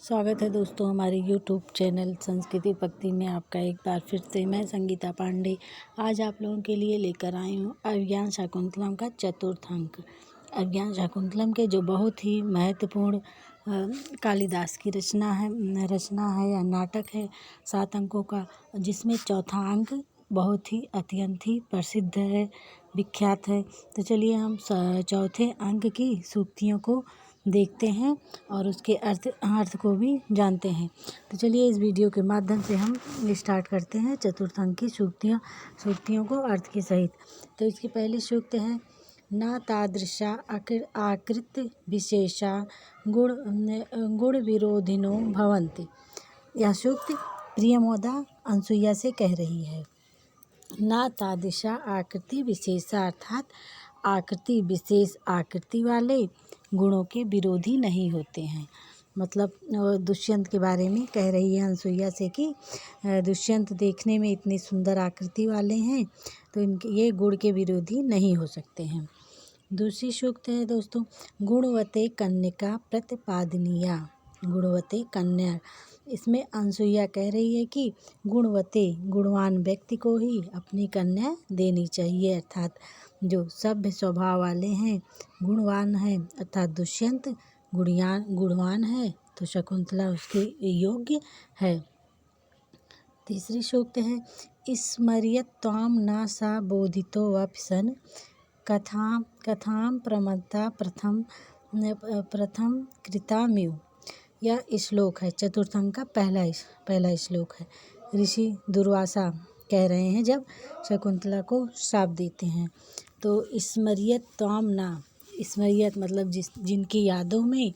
स्वागत है दोस्तों हमारे यूट्यूब चैनल संस्कृति भक्ति में आपका एक बार फिर से। मैं संगीता पांडे आज आप लोगों के लिए लेकर आई हूँ अभिज्ञान शाकुंतलम का चतुर्थ अंक। अभिज्ञान शाकुंतलम के जो बहुत ही महत्वपूर्ण कालिदास की रचना है या नाटक है 7 अंकों का, जिसमें चौथा अंक बहुत ही अत्यंत ही प्रसिद्ध है, विख्यात है। तो चलिए हम चौथे अंक की सूक्तियों को देखते हैं और उसके अर्थ को भी जानते हैं। तो चलिए इस वीडियो के माध्यम से हम स्टार्ट करते हैं चतुर्थ अंक की सूक्तियों को अर्थ के सहित। तो इसकी पहली सूक्त है, न तादृशा आकृति विशेषा गुण विरोधिनो भवन्ति। यह सूक्त प्रियमोदा अनसुईया से कह रही है। न तादृशा आकृति विशेषा अर्थात आकृति विशेष आकृति वाले गुणों के विरोधी नहीं होते हैं। मतलब दुष्यंत के बारे में कह रही है अनसुईया से कि दुष्यंत देखने में इतनी सुंदर आकृति वाले हैं, तो इनके ये गुण के विरोधी नहीं हो सकते हैं। दूसरी सूक्त है दोस्तों, गुणवते कन्या प्रतिपादनीया। गुणवते कन्या, इसमें अनसुईया कह रही है कि गुणवते गुणवान व्यक्ति को ही अपनी कन्या देनी चाहिए, अर्थात जो सभ्य स्वभाव वाले हैं, गुणवान हैं, अर्थात दुष्यंत गुणवान है तो शकुंतला उसके योग्य है। तीसरी सूक्त है, स्मर्यत त्वाम न सा बोधितो वप्सन कथाम प्रमत्ता प्रथम कृताम्यु। यह श्लोक है चतुर्थ अंक का पहला श्लोक है। ऋषि दुर्वासा कह रहे हैं जब शकुंतला को श्राप देते हैं। तो स्मर्यत त्वाम ना, स्मर्यत मतलब जिनकी यादों में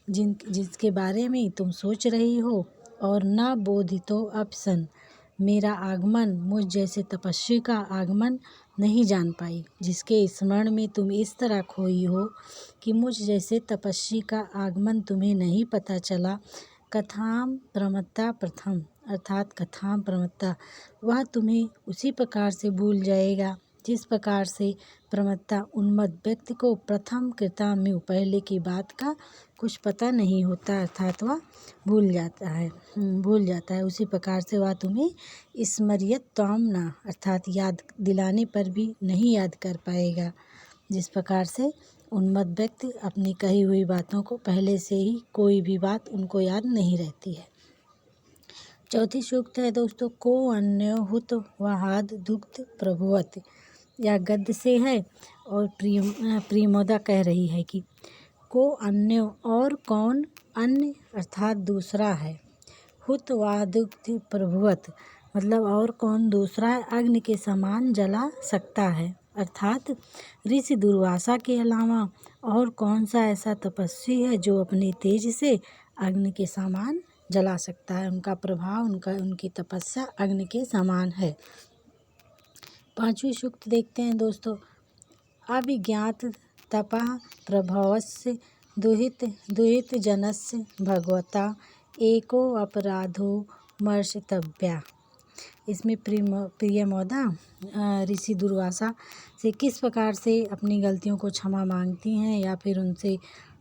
जिसके बारे में तुम सोच रही हो, और ना बोधितो अपसन, मेरा आगमन, मुझ जैसे तपस्वी का आगमन नहीं जान पाई, जिसके स्मरण में तुम इस तरह खोई हो कि मुझ जैसे तपस्वी का आगमन तुम्हें नहीं पता चला। कथाम प्रमत्ता प्रथम, अर्थात कथाम प्रमत्ता, वह तुम्हें उसी प्रकार से भूल जाएगा जिस प्रकार से प्रमत्ता उन्मत्त व्यक्ति को प्रथम कृताम्यु, पहले की बात का कुछ पता नहीं होता, अर्थात वह भूल जाता है, उसी प्रकार से वह तुम्हें स्मर्यत त्वाम ना, अर्थात याद दिलाने पर भी नहीं याद कर पाएगा, जिस प्रकार से उन्मत्त व्यक्ति अपनी कही हुई बातों को पहले से ही कोई भी बात उनको याद नहीं रहती है। चौथी सूक्त है दोस्तों, को अन्यो हुत वहाद दुग्ध प्रभुवत। यह गद्य से है और प्रियमोदा कह रही है कि को अन्यो, और कौन, अन्य अर्थात दूसरा है, हुत वादुग्ध प्रभुवत मतलब और कौन दूसरा अग्नि के समान जला सकता है, अर्थात ऋषि दुर्वासा के अलावा और कौन सा ऐसा तपस्वी है जो अपने तेज से अग्नि के समान जला सकता है। उनका प्रभाव, उनकी तपस्या अग्नि के समान है। पांचवी सूक्त देखते हैं दोस्तों, अभिज्ञात तपः प्रभवस्य दुहित जनस्य भगवता एको अपराधो मर्षितव्या। इसमें प्रियमोदा ऋषि दुर्वासा से किस प्रकार से अपनी गलतियों को क्षमा मांगती हैं, या फिर उनसे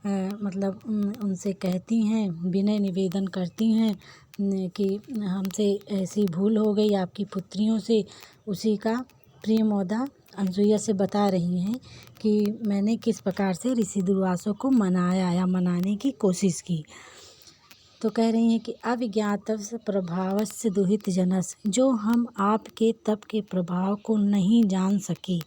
उनसे कहती हैं, विनय निवेदन करती हैं कि हमसे ऐसी भूल हो गई आपकी पुत्रियों से, उसी का प्रियमोदा अनसुईया से बता रही हैं कि मैंने किस प्रकार से ऋषि दुर्वासा को मनाया या मनाने की कोशिश की। तो कह रही हैं कि अविज्ञात प्रभावस्य दुहित जनस, जो हम आपके तप के प्रभाव को नहीं जान सके,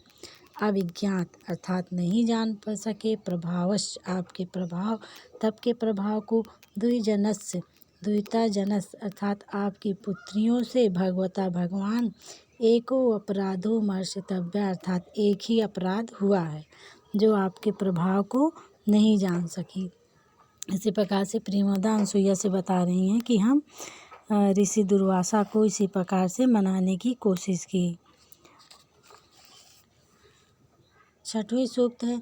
अविज्ञात अर्थात नहीं जान सके, प्रभावस्य आपके प्रभाव, तप के प्रभाव को, दुहिता जनस अर्थात आपकी पुत्रियों से, भगवता भगवान, एको अपराधो मर्षितव्या अर्थात एक ही अपराध हुआ है जो आपके प्रभाव को नहीं जान सकी। इसी प्रकार से प्रियमोदा अनसुईया से बता रही हैं कि हम ऋषि दुर्वासा को इसी प्रकार से मनाने की कोशिश की। छठवीं सूक्त है,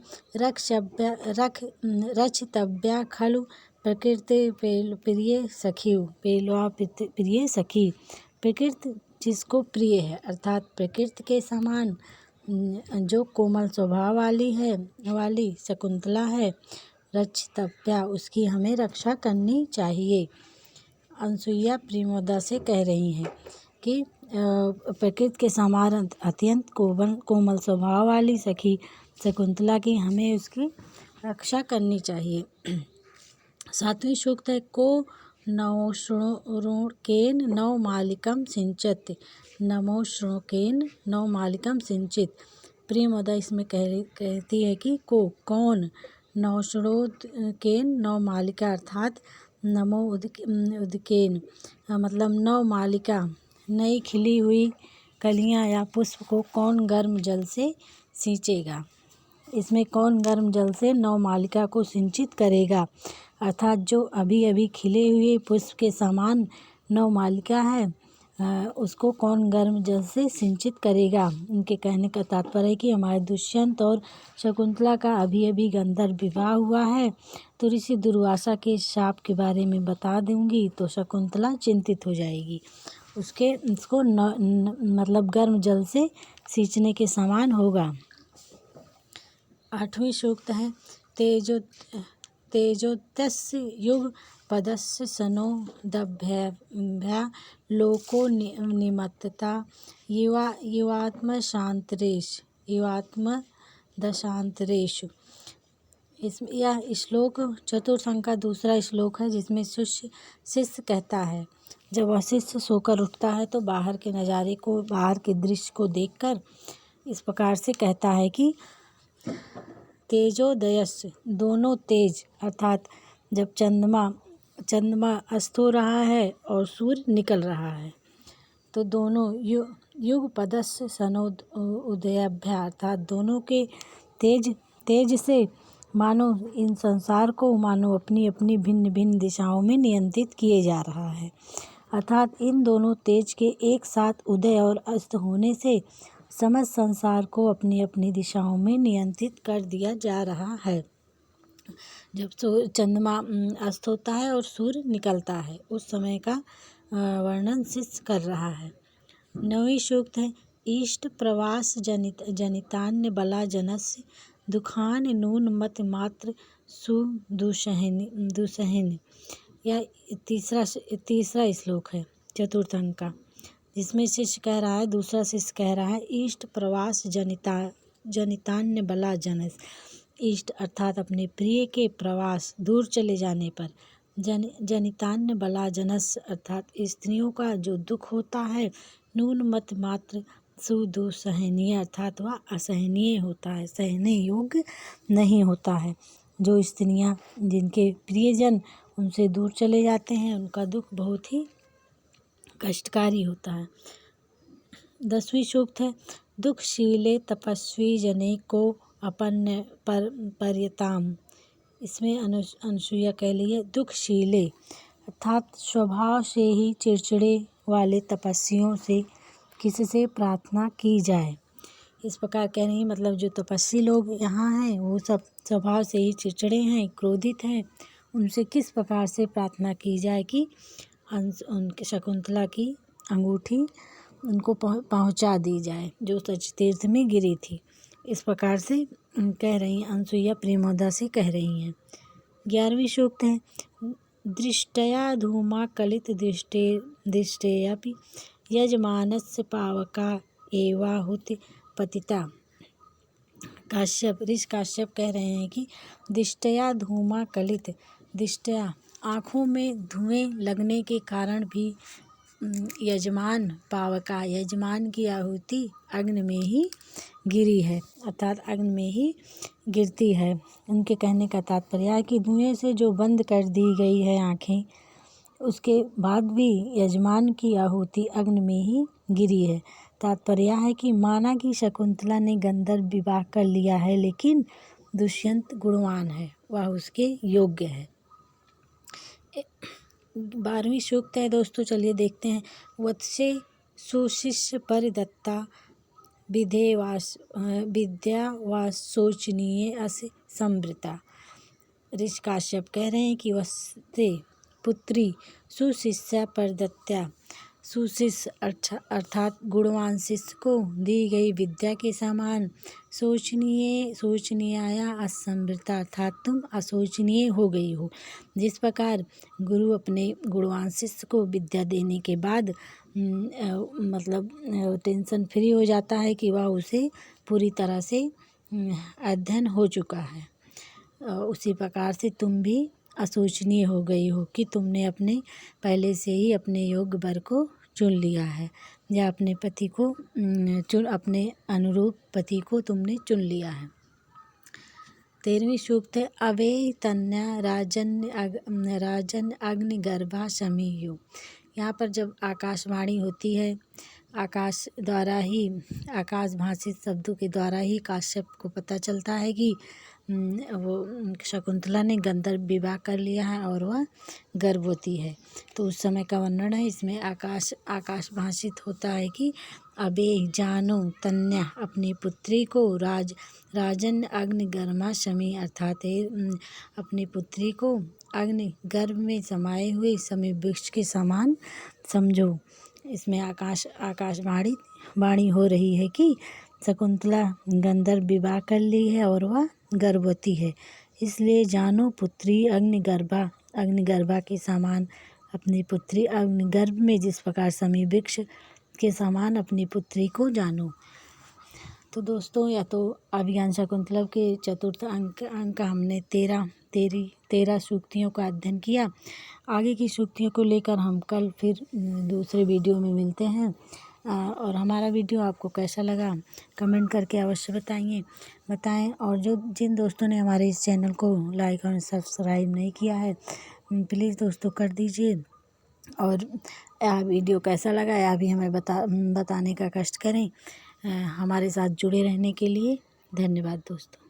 रक्षितव्या खलु प्रकृति प्रिय सखी। प्रिय सखी, प्रकृति जिसको प्रिय है, अर्थात प्रकृति के समान जो कोमल स्वभाव वाली शकुंतला है, रक्षितव्या, उसकी हमें रक्षा करनी चाहिए। अनसुईया प्रेमोदा से कह रही हैं कि प्रकृति के समान अत्यंत कोमल स्वभाव वाली सखी शकुंतला की हमें उसकी रक्षा करनी चाहिए। 7वें सूक्त है को नमोश्रुकेन नवमालिकं सिंचत, नमोश्रुकेन नवमालिकं सिंचित। प्रेमोदा इसमें कहती है कि कौन, नवश्रुकेन नवमालिका अर्थात नमो उदकेन मतलब नवमालिका नई खिली हुई कलियां या पुष्प को कौन गर्म जल से सींचेगा। इसमें कौन गर्म जल से नवमालिका को सिंचित करेगा, अर्थात जो अभी अभी खिले हुए पुष्प के समान नवमालिका है उसको कौन गर्म जल से सिंचित करेगा। उनके कहने का तात्पर्य है कि हमारे दुष्यंत और शकुंतला का अभी अभी गंधर्व विवाह हुआ है, तो ऋषि दुर्वासा के शाप के बारे में बता दूंगी तो शकुंतला चिंतित हो जाएगी, उसको मतलब गर्म जल से सींचने के समान होगा। 8वीं सूक्त है तेजोतस्य युग पदस्य सनो दभ्या लोको निमत्तता युवात्म दशांतरेषु। यह श्लोक चतुर्थ अंक का दूसरा श्लोक है, जिसमें शिष्य कहता है, जब वह शिष्य सोकर उठता है तो बाहर के नज़ारे को, बाहर के दृश्य को देखकर इस प्रकार से कहता है कि तेजोदयस्य दोनों तेज, अर्थात जब चंद्रमा अस्त हो रहा है और सूर्य निकल रहा है तो दोनों युग पदस्य सनोदयाभ्या, अर्थात दोनों के तेज से मानो इन संसार को मानो अपनी अपनी भिन्न भिन्न दिशाओं में नियंत्रित किए जा रहा है। अर्थात इन दोनों तेज के एक साथ उदय और अस्त होने से समस्त संसार को अपनी अपनी दिशाओं में नियंत्रित कर दिया जा रहा है। जब चंद्रमा अस्त होता है और सूर्य निकलता है उस समय का वर्णन शिष्य कर रहा है। 9वीं सूक्त है ईष्ट प्रवास जनितान्य बला जनस्य दुखान नून मत मात्र सुदुसहिन। यह तीसरा श्लोक है चतुर्थ अंक का, जिसमें शिष्य कह रहा है, दूसरा शिष्य कह रहा है ईष्ट प्रवास जनितान्य बला जनस। ईष्ट अर्थात अपने प्रिय के प्रवास दूर चले जाने पर, जनितान्य बला जनस अर्थात स्त्रियों का जो दुख होता है, नून मत मात्र सुदुसहनीय अर्थात वह असहनीय होता है, सहने योग्य नहीं होता है। जो स्त्रियां जिनके प्रियजन उनसे दूर चले जाते हैं उनका दुख बहुत ही कष्टकारी होता है। 10वीं सूक्त है दुखशीले तपस्वी जने को अपन्य पर्यताम। इसमें अनुसूया कह ली है दुखशीले अर्थात स्वभाव से ही चिड़चिड़े वाले तपस्वियों से किससे प्रार्थना की जाए। इस प्रकार कह रही, मतलब जो तपस्वी लोग यहाँ हैं वो सब स्वभाव से ही चिड़चिड़े हैं, क्रोधित हैं, उनसे किस प्रकार से प्रार्थना की जाए कि उनके शकुंतला की अंगूठी उनको पहुँचा दी जाए जो सच तीर्थ में गिरी थी। इस प्रकार से कह रही अनसुईया प्रेमोदा से कह रही हैं। 11वीं सूक्त है दृष्टया धूमा कलित दृष्टेयपि यजमानस्य पावका एवाहुति पतिता। ऋषि काश्यप कह रहे हैं कि दृष्टया धूमा कलित, दृष्टया आँखों में धुएं लगने के कारण भी यजमान पावका, यजमान की आहुति अग्नि में ही गिरी है, अर्थात अग्नि में ही गिरती है। उनके कहने का तात्पर्य है कि धुएं से जो बंद कर दी गई है आँखें, उसके बाद भी यजमान की आहुति अग्नि में ही गिरी है। तात्पर्य है कि माना कि शकुंतला ने गंधर्व विवाह कर लिया है, लेकिन दुष्यंत गुणवान है, वह उसके योग्य है। 12वीं सूक्त है दोस्तों, चलिए देखते हैं। वत्से सुशिष्य परिदत्ता विद्या व शोचनीय अस संवृता। ऋषि काश्यप कह रहे हैं कि वत्से पुत्री सुशिष्या परिदत्ता, सुशिष्य अर्थात गुणवान शिष्य को दी गई विद्या के समान सोचनीया असंवृता अर्थात तुम अशोचनीय हो गई हो। जिस प्रकार गुरु अपने गुणवान शिष्य को विद्या देने के बाद टेंशन फ्री हो जाता है कि वह उसे पूरी तरह से अध्ययन हो चुका है। उसी प्रकार से तुम भी अशोचनीय हो गई हो कि तुमने अपने पहले से ही अपने योग्य वर को चुन लिया है, या अपने पति को अपने अनुरूप पति को तुमने चुन लिया है। 13वीं सूक्त है अवे तन्या राजन अग्निगर्भा शमीयु। यहाँ पर जब आकाशवाणी होती है, आकाश द्वारा ही आकाश भाषित शब्दों के द्वारा ही काश्यप को पता चलता है कि वो शकुंतला ने गंधर्व विवाह कर लिया है और वह गर्भवती है। तो उस समय का वर्णन है इसमें। आकाश भाषित होता है कि अबे जानो तन्या अपनी पुत्री को राजन अग्निगर्भा शमी अर्थात अपनी पुत्री को अग्नि गर्भ में समाये हुए शमी वृक्ष के समान समझो। इसमें आकाशवाणी हो रही है कि शकुंतला गंधर्व विवाह कर ली है और वह गर्भवती है, इसलिए जानो पुत्री अग्निगर्भा के समान अपनी पुत्री अग्निगर्भ में जिस प्रकार शमी वृक्ष के समान अपनी पुत्री को जानो। तो दोस्तों, या तो अभिज्ञान शाकुंतलम के चतुर्थ अंक हमने 13 सूक्तियों का अध्ययन किया। आगे की सूक्तियों को लेकर हम कल फिर दूसरे वीडियो में मिलते हैं। और हमारा वीडियो आपको कैसा लगा कमेंट करके अवश्य बताएं। और जिन दोस्तों ने हमारे इस चैनल को लाइक और सब्सक्राइब नहीं किया है, प्लीज़ दोस्तों कर दीजिए। और यह वीडियो कैसा लगा यह भी हमें बताने का कष्ट करें। हमारे साथ जुड़े रहने के लिए धन्यवाद दोस्तों।